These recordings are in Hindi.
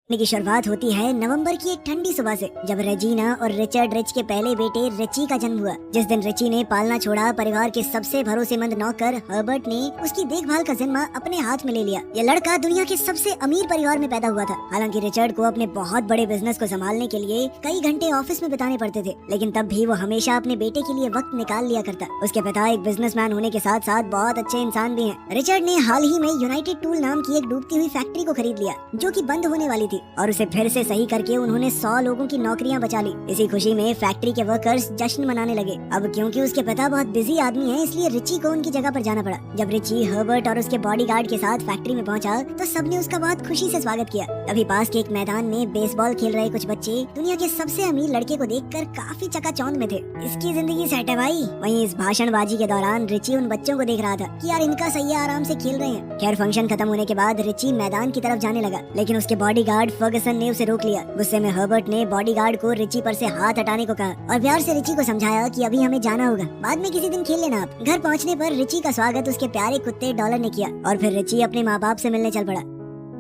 की शुरुआत होती है नवंबर की एक ठंडी सुबह से, जब रेजिना और रिचर्ड रिच के पहले बेटे रिची का जन्म हुआ। जिस दिन रिची ने पालना छोड़ा, परिवार के सबसे भरोसेमंद नौकर हर्बर्ट ने उसकी देखभाल का जिम्मा अपने हाथ में ले लिया। ये लड़का दुनिया के सबसे अमीर परिवार में पैदा हुआ था। हालांकि रिचर्ड को अपने बहुत बड़े बिजनेस को संभालने के लिए कई घंटे ऑफिस में बिताने पड़ते थे, लेकिन तब भी वो हमेशा अपने बेटे के लिए वक्त निकाल लिया करता। उसके पिता एक बिजनेसमैन होने के साथ साथ बहुत अच्छे इंसान भी हैं। रिचर्ड ने हाल ही में यूनाइटेड टूल नाम की एक डूबती हुई फैक्ट्री को खरीद लिया, जो कि बंद होने वाली थी, और उसे फिर से सही करके उन्होंने 100 लोगों की नौकरियां बचा ली। इसी खुशी में फैक्ट्री के वर्कर्स जश्न मनाने लगे। अब क्योंकि उसके पिता बहुत बिजी आदमी हैं, इसलिए रिची को उनकी जगह पर जाना पड़ा। जब रिची हर्बर्ट और उसके बॉडीगार्ड के साथ फैक्ट्री में पहुंचा, तो सबने उसका बहुत खुशी से स्वागत किया। तभी पास के एक मैदान में बेसबॉल खेल रहे कुछ बच्चे दुनिया के सबसे अमीर लड़के को देखकर काफी चकाचौंध में थे। इसकी जिंदगी सेट है भाई। वहीं इस भाषणबाजी के दौरान रिची उन बच्चों को देख रहा था कि यार इनका सही है, आराम से खेल रहे हैं। खैर, फंक्शन खत्म होने के बाद रिची मैदान की तरफ जाने लगा, लेकिन उसके बॉडीगार्ड फर्गसन ने उसे रोक लिया। गुस्से में हर्बर्ट ने बॉडीगार्ड को रिची पर से हाथ हटाने को कहा और प्यार से रिची को समझाया कि अभी हमें जाना होगा, बाद में किसी दिन खेल लेना आप। घर पहुंचने पर रिची का स्वागत उसके प्यारे कुत्ते डॉलर ने किया और फिर रिची अपने माँ बाप से मिलने चल पड़ा।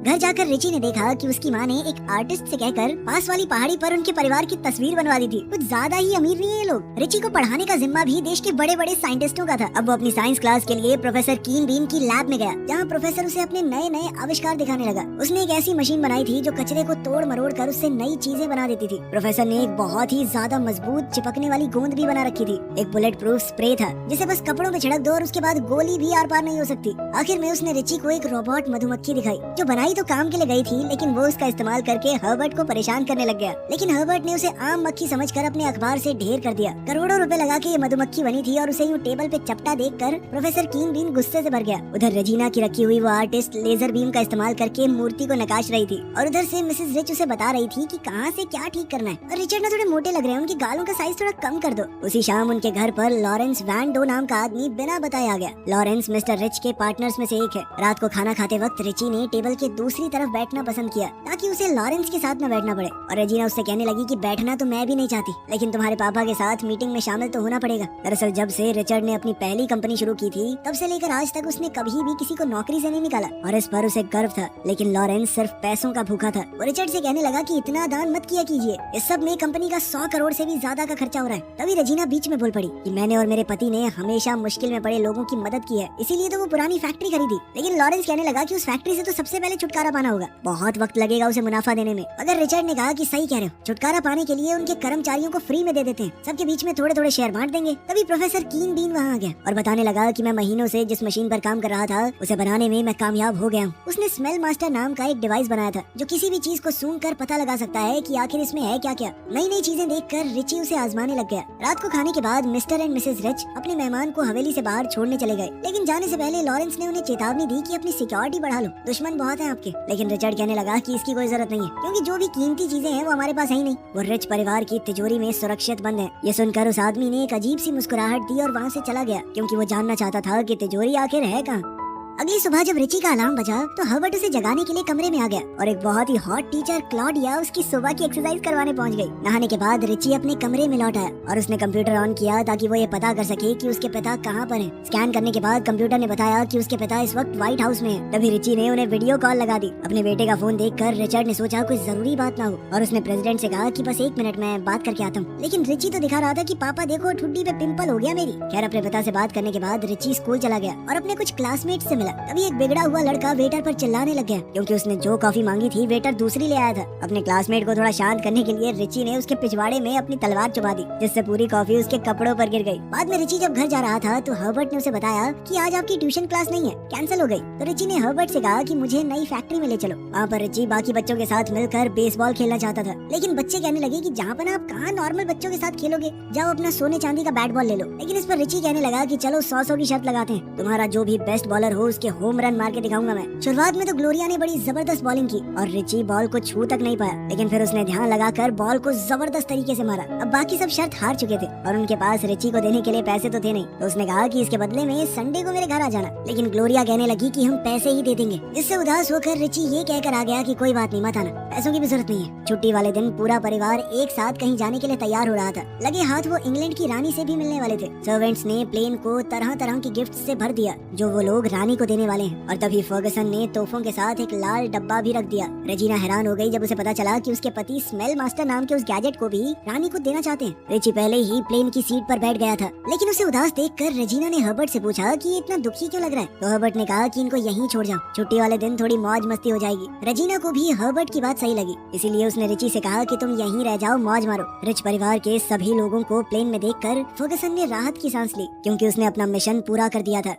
घर जाकर रिची ने देखा कि उसकी माँ ने एक आर्टिस्ट से कहकर पास वाली पहाड़ी पर उनके परिवार की तस्वीर बनवा दी थी। कुछ ज्यादा ही अमीर नहीं है ये लोग। रिची को पढ़ाने का जिम्मा भी देश के बड़े बड़े साइंटिस्टों का था। अब वो अपनी साइंस क्लास के लिए प्रोफेसर कीन बीन की लैब में गया, जहाँ प्रोफेसर उसे अपने नए नए आविष्कार दिखाने लगा। उसने एक ऐसी मशीन बनाई थी जो कचरे को तोड़ मरोड़ कर उससे नई चीजें बना देती थी। प्रोफेसर ने एक बहुत ही ज्यादा मजबूत चिपकने वाली गोंद भी बना रखी थी। एक बुलेट प्रूफ स्प्रे था, जिसे बस कपड़ों पे छिड़क दो और उसके बाद गोली भी आर पार नहीं हो सकती। आखिर में उसने रिची को एक रोबोट मधुमक्खी दिखाई, जो बनाई तो काम के लिए गई थी, लेकिन वो उसका इस्तेमाल करके हर्बर्ट को परेशान करने लग गया। लेकिन हर्बर्ट ने उसे आम मक्खी समझकर अपने अखबार से ढेर कर दिया। करोड़ों रुपए लगा के ये मधुमक्खी बनी थी और उसे यूं टेबल पे चपटा देखकर प्रोफेसर कीन बीन गुस्से से भर गया। उधर रेजिना की रखी हुई वो आर्टिस्ट लेजर बीम का इस्तेमाल करके मूर्ति को नकाश रही थी, और उधर से मिसेस रिच उसे बता रही थी कि कहाँ से क्या ठीक करना है। और रिचर्ड ने थोड़े मोटे लग रहे हैं, उनकी गालों का साइज थोड़ा कम कर दो। उसी शाम उनके घर पर लॉरेंस वैन डो नाम का आदमी बिना बताए आ गया। लॉरेंस मिस्टर रिच के पार्टनर्स में से एक है। रात को खाना खाते वक्त रिची ने टेबल के दूसरी तरफ बैठना पसंद किया, ताकि उसे लॉरेंस के साथ न बैठना पड़े। और रेजिना उससे कहने लगी कि बैठना तो मैं भी नहीं चाहती, लेकिन तुम्हारे पापा के साथ मीटिंग में शामिल तो होना पड़ेगा। दरअसल जब से रिचर्ड ने अपनी पहली कंपनी शुरू की थी, तब से लेकर आज तक उसने कभी भी किसी को नौकरी से नहीं निकाला, और इस पर उसे गर्व था। लेकिन लॉरेंस सिर्फ पैसों का भूखा था। वो रिचर्ड से कहने लगा कि इतना दान मत किया कीजिए, इस सब में कंपनी का 100 करोड़ से भी ज्यादा का खर्चा हो रहा है। तभी रेजिना बीच में बोल पड़ी कि मैंने और मेरे पति ने हमेशा मुश्किल में पड़े लोगों की मदद की है, इसीलिए तो वो पुरानी फैक्ट्री खरीदी। लेकिन लॉरेंस कहने लगा कि उस फैक्ट्री से तो सबसे पहले छुटकारा पाना होगा, बहुत वक्त लगेगा उसे मुनाफा देने में। मगर रिचर्ड ने कहा कि सही कह रहे हो, छुटकारा पाने के लिए उनके कर्मचारियों को फ्री में दे देते हैं, सबके बीच में थोड़े थोड़े शेयर बांट देंगे। तभी प्रोफेसर कीन बीन वहाँ आ गया और बताने लगा कि मैं महीनों से जिस मशीन पर काम कर रहा था, उसे बनाने में मैं कामयाब हो गया हूँ। उसने स्मेल मास्टर नाम का एक डिवाइस बनाया था, जो किसी भी चीज को सूंघ कर पता लगा सकता है कि आखिर इसमें है क्या क्या। नई नई चीजें देखकर रिची उसे आजमाने लग गया। रात को खाने के बाद मिस्टर एंड मिसेस रिच अपने मेहमान को हवेली से बाहर छोड़ने चले गए, लेकिन जाने से पहले लॉरेंस ने उन्हें चेतावनी दी कि अपनी सिक्योरिटी बढ़ा लो, दुश्मन बहुत है आपके। लेकिन रिचर्ड कहने लगा कि इसकी कोई जरूरत नहीं है, क्योंकि जो भी कीमती चीजें हैं वो हमारे पास है ही नहीं। वो रिच परिवार की तिजोरी में सुरक्षित बंद है। ये सुनकर उस आदमी ने एक अजीब सी मुस्कुराहट दी और वहाँ से चला गया, क्योंकि वो जानना चाहता था कि तिजोरी आखिर है कहाँ। अगली सुबह जब रिची का अलार्म बजा, तो हर्बर्ट उसे जगाने के लिए कमरे में आ गया, और एक बहुत ही हॉट टीचर क्लॉडिया उसकी सुबह की एक्सरसाइज करवाने पहुंच गई। नहाने के बाद रिची अपने कमरे में लौट आया और उसने कंप्यूटर ऑन किया, ताकि वो ये पता कर सके कि उसके पिता कहाँ पर हैं। स्कैन करने के बाद कंप्यूटर ने बताया कि उसके पिता इस वक्त व्हाइट हाउस में है। तभी रिची ने उन्हें वीडियो कॉल लगा दी। अपने बेटे का फोन देखकर रिचर्ड ने सोचा कोई जरूरी बात ना हो, और उसने प्रेसिडेंट से कहा कि बस 1 मिनट में बात करके आता हूँ। लेकिन रिची तो दिखा रहा था कि पापा देखो, ठुड्डी पे पिंपल हो गया मेरी। खैर, अपने पिता से बात करने के बाद रिची स्कूल चला गया और अपने कुछ क्लासमेट से मिला। तभी एक बिगड़ा हुआ लड़का वेटर पर चिल्लाने लग गया, क्योंकि उसने जो कॉफी मांगी थी वेटर दूसरी ले आया था। अपने क्लासमेट को थोड़ा शांत करने के लिए रिची ने उसके पिछवाड़े में अपनी तलवार चुभा दी, जिससे पूरी कॉफी उसके कपड़ों पर गिर गई। बाद में रिची जब घर जा रहा था, तो हर्बर्ट ने उसे बताया कि आज आपकी ट्यूशन क्लास नहीं है, कैंसिल हो गई। तो रिची ने हर्बर्ट से कहा कि मुझे नई फैक्ट्री में ले चलो। वहाँ पर रिची बाकी बच्चों के साथ मिलकर बेसबॉल खेलना चाहता था, लेकिन बच्चे कहने लगे कि जहाँ पर आप कहाँ नॉर्मल बच्चों के साथ खेलोगे, जाओ अपना सोने चांदी का बैट बॉल ले लो। लेकिन इस पर रिची कहने लगा कि चलो 100 की शर्त लगाते हैं, तुम्हारा जो भी बेस्ट बॉलर हो उसके होम रन मार के दिखाऊंगा मैं। शुरुआत में तो ग्लोरिया ने बड़ी जबरदस्त बॉलिंग की और रिची बॉल को छू तक नहीं पाया, लेकिन फिर उसने ध्यान लगाकर बॉल को जबरदस्त तरीके से मारा। अब बाकी सब शर्त हार चुके थे और उनके पास रिची को देने के लिए पैसे तो थे नहीं, तो उसने कहा कि इसके बदले में संडे को मेरे घर आ जाना। लेकिन ग्लोरिया कहने लगी कि हम पैसे ही दे देंगे। इससे उदास होकर रिची ये कहकर आ गया कि कोई बात नहीं, मत आना, पैसों की भी जरूरत नहीं है। छुट्टी वाले दिन पूरा परिवार एक साथ कहीं जाने के लिए तैयार हो रहा था। लगे हाथ वो इंग्लैंड की रानी से भी मिलने वाले थे। सर्वेंट्स ने प्लेन को तरह तरह की गिफ्ट से भर दिया, जो वो लोग रानी को देने वाले हैं। और तभी फर्गसन ने तोहफों के साथ एक लाल डब्बा भी रख दिया। रेजिना हैरान हो गई जब उसे पता चला कि उसके पति स्मेल मास्टर नाम के उस गैजेट को भी रानी को देना चाहते हैं। रिची पहले ही प्लेन की सीट पर बैठ गया था, लेकिन उसे उदास देखकर रेजिना ने हर्बर्ट से पूछा कि ये इतना दुखी क्यों लग रहा है। तो हर्बर्ट ने कहा कि इनको यहीं छोड़ जाओ, छुट्टी वाले दिन थोड़ी मौज मस्ती हो जाएगी। रेजिना को भी हर्बर्ट की बात सही लगी, इसीलिए उसने रिची से कहा कि तुम यहीं रह जाओ, मौज मारो। रिच परिवार के सभी लोगों को प्लेन में देखकर फर्गसन ने राहत की सांस ली, क्योंकि उसने अपना मिशन पूरा कर दिया था।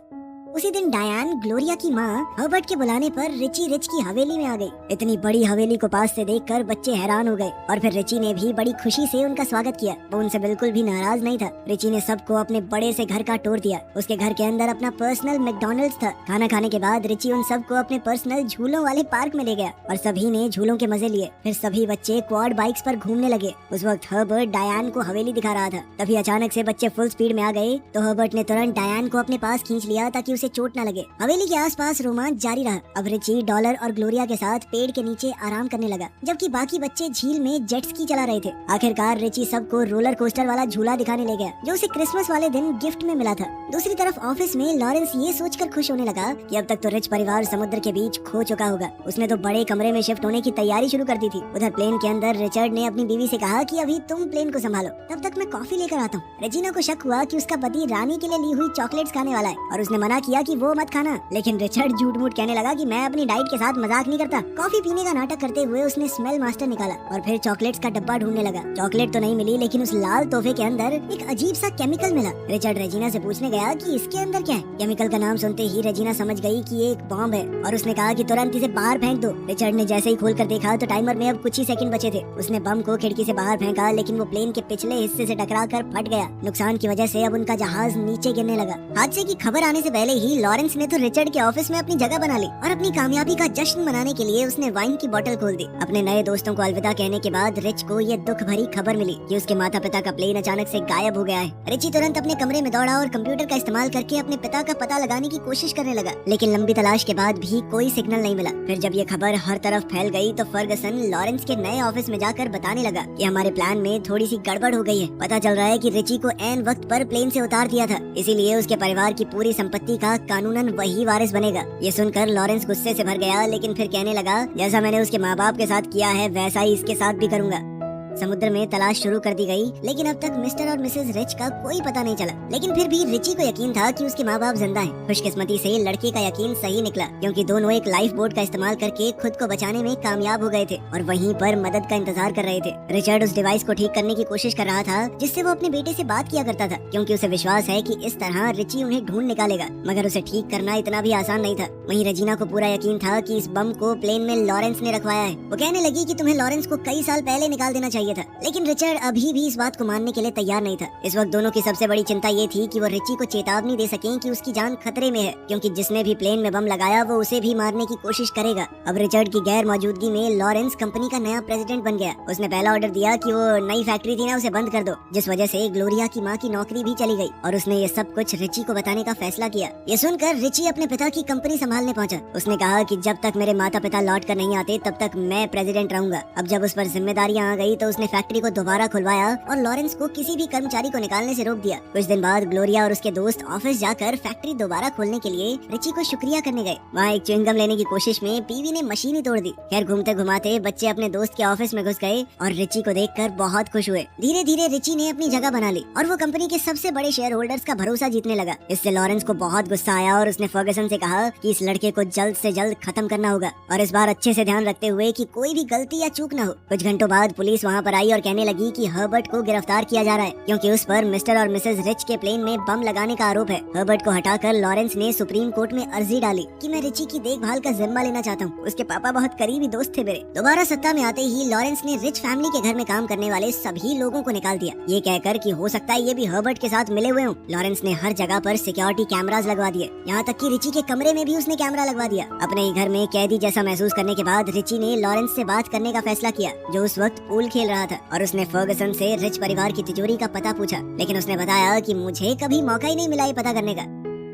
उसी दिन डायन, ग्लोरिया की माँ, हर्बर्ट के बुलाने पर रिची रिच की हवेली में आ गई। इतनी बड़ी हवेली को पास से देखकर बच्चे हैरान हो गए और फिर रिची ने भी बड़ी खुशी से उनका स्वागत किया। वो उनसे बिल्कुल भी नाराज नहीं था। रिची ने सबको अपने बड़े से घर का टूर दिया। उसके घर के अंदर अपना पर्सनल मैकडॉनल्ड्स था। खाना खाने के बाद रिची उन सबको अपने पर्सनल झूलों वाले पार्क में ले गया और सभी ने झूलों के मजे लिए। फिर सभी बच्चे क्वाड बाइक्स पर घूमने लगे। उस वक्त हर्बर्ट डायन को हवेली दिखा रहा था। तभी अचानक से बच्चे फुल स्पीड में आ गए तो हर्बर्ट ने तुरंत डायन को अपने पास खींच लिया ताकि उसे चोट न लगे। हवेली के आसपास रोमांच जारी रहा। अब रिची डॉलर और ग्लोरिया के साथ पेड़ के नीचे आराम करने लगा, जबकि बाकी बच्चे झील में जेट स्की चला रहे थे। आखिरकार रिची सबको रोलर कोस्टर वाला झूला दिखाने ले गया, जो उसे क्रिसमस वाले दिन गिफ्ट में मिला था। दूसरी तरफ ऑफिस में लॉरेंस ये सोचकर खुश होने लगा कि अब तक तो रिच परिवार समुद्र के बीच खो चुका होगा। उसने तो बड़े कमरे में शिफ्ट होने की तैयारी शुरू कर दी थी। उधर प्लेन के अंदर रिचर्ड ने अपनी बीवी से कहा कि अभी तुम प्लेन को संभालो, तब तक मैं कॉफी लेकर आता हूँ। रेजिना को शक हुआ कि उसका पति रानी के लिए ली हुई चॉकलेट्स खाने वाला है और उसने मना किया कि वो मत खाना, लेकिन रिचर्ड झूठ मूठ कहने लगा कि मैं अपनी डाइट के साथ मजाक नहीं करता। कॉफी पीने का नाटक करते हुए उसने स्मेल मास्टर निकाला और फिर चॉकलेट्स का डब्बा ढूंढने लगा। चॉकलेट तो नहीं मिली, लेकिन उस लाल तोहफे के अंदर एक अजीब सा केमिकल मिला। रिचर्ड रेजिना से पूछने गया कि इसके अंदर क्या है। केमिकल का नाम सुनते ही रेजिना समझ गई कि ये एक बॉम्ब है और उसने कहा कि तुरंत इसे बाहर फेंक दो। रिचर्ड ने जैसे ही खोलकर देखा तो टाइमर में अब कुछ ही सेकंड बचे थे। उसने बम को खिड़की से बाहर फेंका, लेकिन वो प्लेन के पिछले हिस्से से टकराकर फट गया। नुकसान की वजह से अब उनका जहाज नीचे गिरने लगा। हादसे की खबर आने से पहले ही लॉरेंस ने तो रिचर्ड के ऑफिस में अपनी जगह बना ली और अपनी कामयाबी का जश्न मनाने के लिए उसने वाइन की बोतल खोल दी। अपने नए दोस्तों को अलविदा कहने के बाद रिच को ये दुख भरी खबर मिली कि उसके माता पिता का प्लेन अचानक से गायब हो गया है। रिची तुरंत अपने कमरे में दौड़ा और कंप्यूटर का इस्तेमाल करके अपने पिता का पता लगाने की कोशिश करने लगा, लेकिन लंबी तलाश के बाद भी कोई सिग्नल नहीं मिला। फिर जब ये खबर हर तरफ फैल गई तो फर्गसन लॉरेंस के नए ऑफिस में जाकर बताने लगा कि हमारे प्लान में थोड़ी सी गड़बड़ हो गई है। पता चल रहा है कि रिची को ऐन वक्त पर प्लेन से उतार दिया था, इसीलिए उसके परिवार की पूरी संपत्ति का कानूनन वही वारिस बनेगा। ये सुनकर लॉरेंस गुस्से से भर गया, लेकिन फिर कहने लगा जैसा मैंने उसके माँ बाप के साथ किया है वैसा ही इसके साथ भी करूंगा। समुद्र में तलाश शुरू कर दी गई, लेकिन अब तक मिस्टर और मिसेस रिच का कोई पता नहीं चला। लेकिन फिर भी रिची को यकीन था कि उसके माँ बाप जिंदा हैं। खुशकिस्मती से लड़के का यकीन सही निकला, क्योंकि दोनों एक लाइफ बोट का इस्तेमाल करके खुद को बचाने में कामयाब हो गए थे और वहीं पर मदद का इंतजार कर रहे थे। रिचर्ड उस डिवाइस को ठीक करने की कोशिश कर रहा था जिससे वो अपने बेटे से बात किया करता था, क्योंकि उसे विश्वास है कि इस तरह रिची उन्हें ढूंढ निकालेगा। मगर उसे ठीक करना इतना भी आसान नहीं था। वहीं रेजिना को पूरा यकीन था कि इस बम को प्लेन में लॉरेंस ने रखवाया है। वो कहने लगी कि तुम्हें लॉरेंस को कई साल पहले निकाल देना चाहिए था, लेकिन रिचर्ड अभी भी इस बात को मानने के लिए तैयार नहीं था। इस वक्त दोनों की सबसे बड़ी चिंता ये थी कि वो रिची को चेतावनी दे सकें कि उसकी जान खतरे में है, क्योंकि जिसने भी प्लेन में बम लगाया वो उसे भी मारने की कोशिश करेगा। अब रिचर्ड की गैर मौजूदगी में लॉरेंस कंपनी का नया प्रेसिडेंट बन गया। उसने पहला ऑर्डर दिया कि वो नई फैक्ट्री थी ना, उसे बंद कर दो, जिस वजह से ग्लोरिया की माँ की नौकरी भी चली गई और उसने ये सब कुछ रिची को बताने का फैसला किया। ये सुनकर रिची अपने पिता की कंपनी संभालने पहुंचा। उसने कहा कि जब तक मेरे माता पिता लौट कर नहीं आते तब तक मैं प्रेसिडेंट रहूंगा। अब जब उस पर जिम्मेदारियां आ गई तो उसने फैक्ट्री को दोबारा खुलवाया और लॉरेंस को किसी भी कर्मचारी को निकालने से रोक दिया। कुछ दिन बाद ग्लोरिया और उसके दोस्त ऑफिस जाकर फैक्ट्री दोबारा खोलने के लिए रिची को शुक्रिया करने गए। वहाँ एक च्युइंगम लेने की कोशिश में पीवी ने मशीन ही तोड़ दी। खैर घूमते घुमाते बच्चे अपने दोस्त के ऑफिस में घुस गए और रिची को देखकर बहुत खुश हुए। धीरे धीरे रिची ने अपनी जगह बना ली और वो कंपनी के सबसे बड़े शेयर होल्डर्स का भरोसा जीतने लगा। इससे लॉरेंस को बहुत गुस्सा आया और उसने फर्गसन से कहा कि इस लड़के को जल्द से जल्द खत्म करना होगा और इस बार अच्छे से ध्यान रखते हुए कि कोई भी गलती या चूक न हो। कुछ घंटों बाद पुलिस वहाँ पर आई और कहने लगी कि हर्बर्ट को गिरफ्तार किया जा रहा है, क्योंकि उस पर मिस्टर और मिसेस रिच के प्लेन में बम लगाने का आरोप है। हर्बर्ट को हटाकर लॉरेंस ने सुप्रीम कोर्ट में अर्जी डाली कि मैं रिची की देखभाल का जिम्मा लेना चाहता हूँ। उसके पापा बहुत करीबी दोस्त थे मेरे। दोबारा सत्ता में आते ही लॉरेंस ने रिच फैमिली के घर में काम करने वाले सभी लोगों को निकाल दिया, ये कहकर कि हो सकता है ये भी हर्बर्ट के साथ मिले हुए हों। लॉरेंस ने हर जगह पर सिक्योरिटी कैमरास लगवा दिए, यहाँ तक कि रिची के कमरे में भी उसने कैमरा लगवा दिया। अपने ही घर में कैदी जैसा महसूस करने के बाद रिची ने लॉरेंस से बात करने का फैसला किया, जो उस वक्त पूल खेल रहा था, और उसने फर्गसन से रिच परिवार की तिजोरी का पता पूछा, लेकिन उसने बताया कि मुझे कभी मौका ही नहीं मिला ये पता करने का।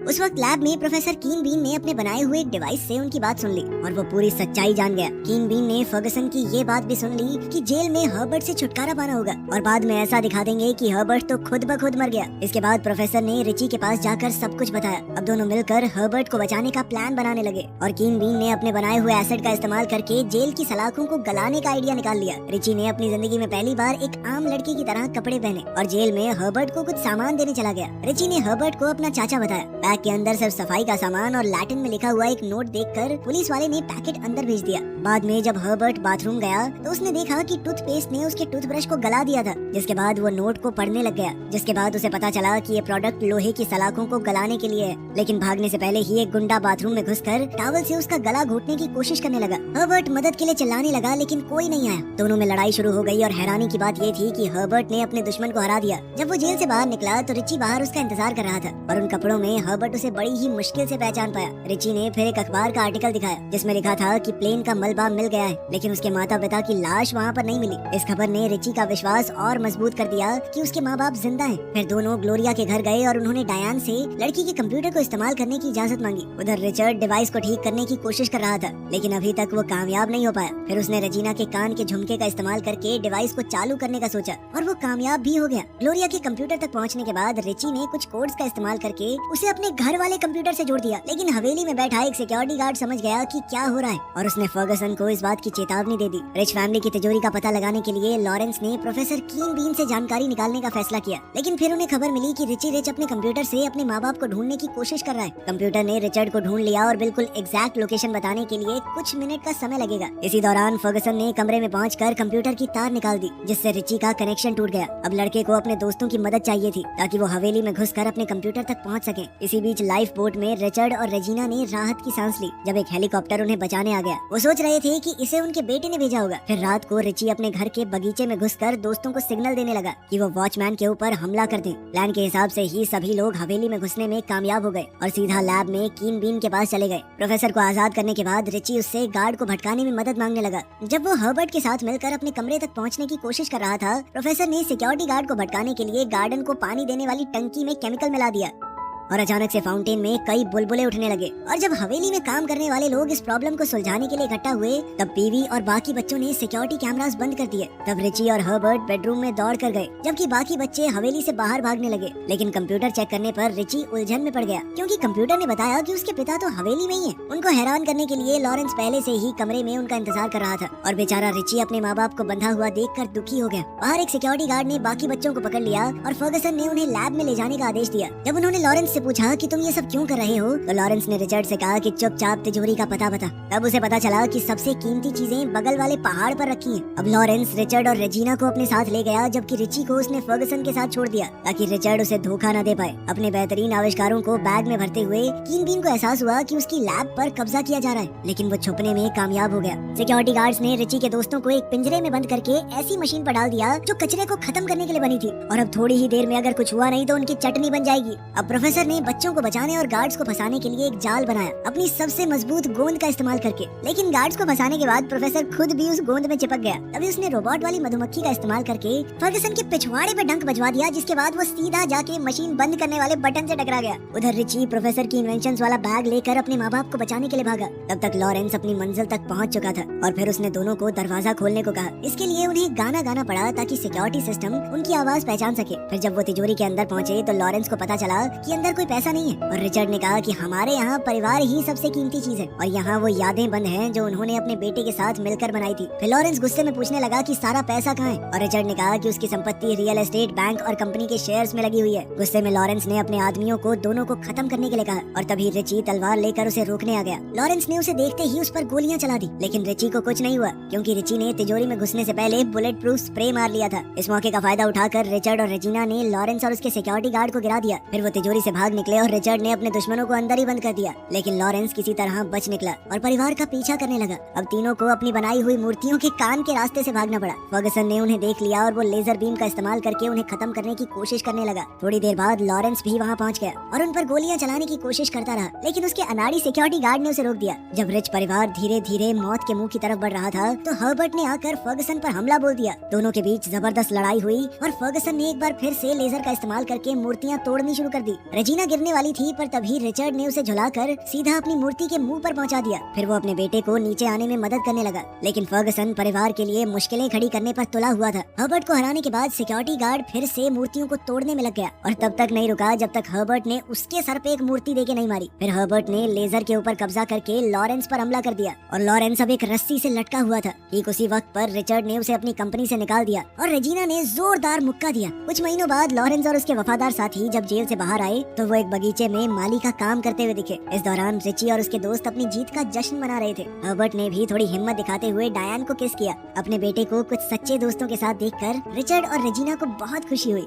उस वक्त लैब में प्रोफेसर कीन बीन ने अपने बनाए हुए एक डिवाइस से उनकी बात सुन ली और वो पूरी सच्चाई जान गया। कीन बीन ने फर्गसन की ये बात भी सुन ली कि जेल में हर्बर्ट से छुटकारा पाना होगा और बाद में ऐसा दिखा देंगे कि हर्बर्ट तो खुद ब खुद मर गया। इसके बाद प्रोफेसर ने रिची के पास जाकर सब कुछ बताया। अब दोनों मिलकर हर्बर्ट को बचाने का प्लान बनाने लगे और कीन बीन ने अपने बनाए हुए एसिड का इस्तेमाल करके जेल की सलाखों को गलाने का आइडिया निकाल लिया। रिची ने अपनी जिंदगी में पहली बार एक आम लड़की की तरह कपड़े पहने और जेल में हर्बर्ट को कुछ सामान देने चला गया। रिची ने हर्बर्ट को अपना चाचा बताया। बैग के अंदर सिर्फ सफाई का सामान और लैटिन में लिखा हुआ एक नोट देखकर पुलिस वाले ने पैकेट अंदर भेज दिया। बाद में जब हर्बर्ट बाथरूम गया तो उसने देखा कि टूथपेस्ट ने उसके टूथब्रश को गला दिया था, जिसके बाद वो नोट को पढ़ने लग गया। जिसके बाद उसे पता चला कि ये प्रोडक्ट लोहे की सलाखों को गलाने के लिए है। लेकिन भागने से पहले ही एक गुंडा बाथरूम में घुसकर टॉवल से उसका गला घोटने की कोशिश करने लगा। हर्बर्ट मदद के लिए चिल्लाने लगा लेकिन कोई नहीं आया। दोनों में लड़ाई शुरू हो गई और हैरानी की बात ये थी कि हर्बर्ट ने अपने दुश्मन को हरा दिया। जब वो जेल से बाहर निकला तो रिची बाहर उसका इंतजार कर रहा था और उन कपड़ों में हर्बर्ट उसे बड़ी ही मुश्किल से पहचान पाया। रिची ने फिर एक अखबार का आर्टिकल दिखाया जिसमें लिखा था कि प्लेन का मलबा मिल गया है, लेकिन उसके माता पिता की लाश वहाँ पर नहीं मिली। इस खबर ने रिची का विश्वास और मजबूत कर दिया कि उसके माँ बाप जिंदा हैं। फिर दोनों ग्लोरिया के घर गए और उन्होंने डायन से लड़की के कंप्यूटर को इस्तेमाल करने की इजाजत मांगी। उधर रिचर्ड डिवाइस को ठीक करने की कोशिश कर रहा था लेकिन अभी तक वो कामयाब नहीं हो पाया। फिर उसने रजीना के कान के झुमके का इस्तेमाल करके डिवाइस को चालू करने का सोचा और वो कामयाब भी हो गया। ग्लोरिया के कंप्यूटर तक पहुंचने के बाद रिची ने कुछ कोड्स का इस्तेमाल करके उसे अपने घर वाले कंप्यूटर से जोड़ दिया। लेकिन हवेली में बैठा एक सिक्योरिटी गार्ड समझ गया कि क्या हो रहा है और उसने फर्गसन को इस बात की चेतावनी दे दी। रिच फैमिली की तिजोरी का पता लगाने के लिए लॉरेंस ने प्रोफेसर कीन बीन से जानकारी निकालने का फैसला किया। लेकिन फिर उन्हें खबर मिली कि रिची रिच अपने कंप्यूटर से अपने माँ बाप को ढूंढने की कोशिश कर रहा है। कंप्यूटर ने रिचर्ड को ढूंढ लिया और बिल्कुल एग्जैक्ट लोकेशन बताने के लिए कुछ मिनट का समय लगेगा। इसी दौरान फर्गसन ने कमरे में पहुंचकर कंप्यूटर की तार निकाल दी जिससे रिची का कनेक्शन टूट गया। अब लड़के को अपने दोस्तों की मदद चाहिए थी ताकि वो हवेली में घुसकर अपने कंप्यूटर तक पहुंच सके। इसी बीच लाइफ बोट में रिचर्ड और रेजिना ने राहत की सांस ली जब एक हेलीकॉप्टर उन्हें बचाने आ गया। वो सोच रहे थे कि इसे उनके बेटे ने भेजा होगा। फिर रात को रिची अपने घर के बगीचे में घुसकर दोस्तों को सिग्नल देने लगा कि वो वॉचमैन के ऊपर हमला कर दें। प्लान के हिसाब से ही सभी लोग हवेली में घुसने में कामयाब हो गए और सीधा लैब में कीन बीन के पास चले गए। प्रोफेसर को आजाद करने के बाद रिची उससे गार्ड को भटकाने में मदद मांगने लगा। जब वो हर्बर्ट के साथ मिलकर अपने कमरे तक पहुंचने की कोशिश कर रहा था, प्रोफेसर ने सिक्योरिटी गार्ड को भटकाने के लिए गार्डन को पानी देने वाली टंकी में केमिकल मिला दिया और अचानक से फाउंटेन में कई बुलबुले उठने लगे। और जब हवेली में काम करने वाले लोग इस प्रॉब्लम को सुलझाने के लिए इकट्ठा हुए तब पीवी और बाकी बच्चों ने सिक्योरिटी कैमरास बंद कर दिए। तब रिची और हर्बर्ट बेडरूम में दौड़ कर गए जबकि बाकी बच्चे हवेली से बाहर भागने लगे। लेकिन कंप्यूटर चेक करने पर रिची उलझन में पड़ गया क्योंकि कंप्यूटर ने बताया कि उसके पिता तो हवेली में ही है। उनको हैरान करने के लिए लॉरेंस पहले से ही कमरे में उनका इंतजार कर रहा था और बेचारा रिची अपने माँ बाप को बंधा हुआ देखकर दुखी हो गया। बाहर एक सिक्योरिटी गार्ड ने बाकी बच्चों को पकड़ लिया और फर्गसन ने उन्हें लैब में ले जाने का आदेश दिया। जब उन्होंने लॉरेंस से पूछा कि तुम ये सब क्यों कर रहे हो तो लॉरेंस ने रिचर्ड से कहा कि चुपचाप तिजोरी का पता बता। तब उसे पता चला कि सबसे कीमती चीजें बगल वाले पहाड़ पर रखी हैं। अब लॉरेंस रिचर्ड और रेजिना को अपने साथ ले गया जबकि रिची को उसने फर्गसन के साथ छोड़ दिया ताकि रिचर्ड उसे धोखा न दे पाए। अपने बेहतरीन आविष्कारों को बैग में भरते हुए कीन बीन को एहसास हुआ कि उसकी लैब पर कब्जा किया जा रहा है, लेकिन वो छुपने में कामयाब हो गया। सिक्योरिटी गार्ड्स ने रिची के दोस्तों को एक पिंजरे में बंद करके ऐसी मशीन पर डाल दिया जो कचरे को खत्म करने के लिए बनी थी और अब थोड़ी ही देर में अगर कुछ हुआ नहीं तो उनकी चटनी बन जाएगी। अब प्रोफेसर ने बच्चों को बचाने और गार्ड्स को फंसाने के लिए एक जाल बनाया अपनी सबसे मजबूत गोंद का इस्तेमाल करके। लेकिन गार्ड्स को फंसाने के बाद प्रोफेसर खुद भी उस गोंद में चिपक गया। तभी उसने रोबोट वाली मधुमक्खी का इस्तेमाल करके फर्गसन के पिछवाड़े पे डंक बजवा दिया जिसके बाद वो सीधा जाके मशीन बंद करने वाले बटन से टकरा गया। उधर रिची प्रोफेसर की इन्वेंशंस वाला बैग लेकर अपने माँ बाप को बचाने के लिए भागा। तब तक लॉरेंस अपनी मंजिल तक पहुँच चुका था और फिर उसने दोनों को दरवाजा खोलने को कहा। इसके लिए उन्हें गाना गाना पड़ा ताकि सिक्योरिटी सिस्टम उनकी आवाज पहचान सके। फिर जब वो तिजोरी के अंदर पहुँचे तो लॉरेंस को पता चला कि अंदर कोई पैसा नहीं है और रिचर्ड ने कहा कि हमारे यहाँ परिवार ही सबसे कीमती चीज है और यहाँ वो यादें बंद हैं जो उन्होंने अपने बेटे के साथ मिलकर बनाई थी। फिर लॉरेंस गुस्से में पूछने लगा कि सारा पैसा कहाँ है और रिचर्ड ने कहा कि उसकी संपत्ति रियल एस्टेट, बैंक और कंपनी के शेयर्स में लगी हुई है। गुस्से में लॉरेंस ने अपने आदमियों को दोनों को खत्म करने के लिए कहा और तभी रिची तलवार लेकर उसे रोकने आ गया। लॉरेंस ने उसे देखते ही उस पर गोलियां चला दी लेकिन रिची को कुछ नहीं हुआ क्योंकि रिची ने तिजोरी में घुसने से पहले बुलेट प्रूफ स्प्रे मार लिया था। इस मौके का फायदा उठाकर रिचर्ड और रेजिना ने लॉरेंस और उसके सिक्योरिटी गार्ड को गिरा दिया। फिर वो तिजोरी से भाग निकले और रिचर्ड ने अपने दुश्मनों को अंदर ही बंद कर दिया लेकिन लॉरेंस किसी तरह बच निकला और परिवार का पीछा करने लगा। अब तीनों को अपनी बनाई हुई मूर्तियों के कान के रास्ते से भागना पड़ा। फर्गसन ने उन्हें देख लिया और वो लेजर बीम का इस्तेमाल करके उन्हें खत्म करने की कोशिश करने लगा। थोड़ी देर बाद लॉरेंस भी वहाँ पहुँच गया और उन पर गोलियां चलाने की कोशिश करता रहा लेकिन उसके अनाड़ी सिक्योरिटी गार्ड ने उसे रोक दिया। जब रिच परिवार धीरे धीरे मौत के मुंह की तरफ बढ़ रहा था तो हर्बर्ट ने आकर फर्गसन पर हमला बोल दिया। दोनों के बीच जबरदस्त लड़ाई हुई और फर्गसन ने एक बार फिर से लेजर का इस्तेमाल करके मूर्तियां तोड़नी शुरू कर दी। रेजिना रेजिना गिरने वाली थी, पर तभी रिचर्ड ने उसे झुलाकर सीधा अपनी मूर्ति के मुंह पर पहुंचा दिया। फिर वो अपने बेटे को नीचे आने में मदद करने लगा, लेकिन फर्गसन परिवार के लिए मुश्किलें खड़ी करने पर तुला हुआ था। हर्बर्ट को हराने के बाद सिक्योरिटी गार्ड फिर से मूर्तियों को तोड़ने में लग गया और तब तक नहीं रुका जब तक हर्बर्ट ने उसके सर पे एक मूर्ति देके नहीं मारी। फिर हर्बर्ट ने लेजर के ऊपर कब्जा करके लॉरेंस पर हमला कर दिया और लॉरेंस अब एक रस्सी से लटका हुआ था। ठीक उसी वक्त पर रिचर्ड ने उसे अपनी कंपनी से निकाल दिया और रेजिना ने जोरदार मुक्का दिया। कुछ महीनों बाद लॉरेंस और उसके वफादार साथी जब जेल से बाहर आए तो वो एक बगीचे में माली का काम करते हुए दिखे। इस दौरान रिची और उसके दोस्त अपनी जीत का जश्न मना रहे थे। हर्बर्ट ने भी थोड़ी हिम्मत दिखाते हुए डायन को किस किया। अपने बेटे को कुछ सच्चे दोस्तों के साथ देखकर रिचर्ड और रेजिना को बहुत खुशी हुई।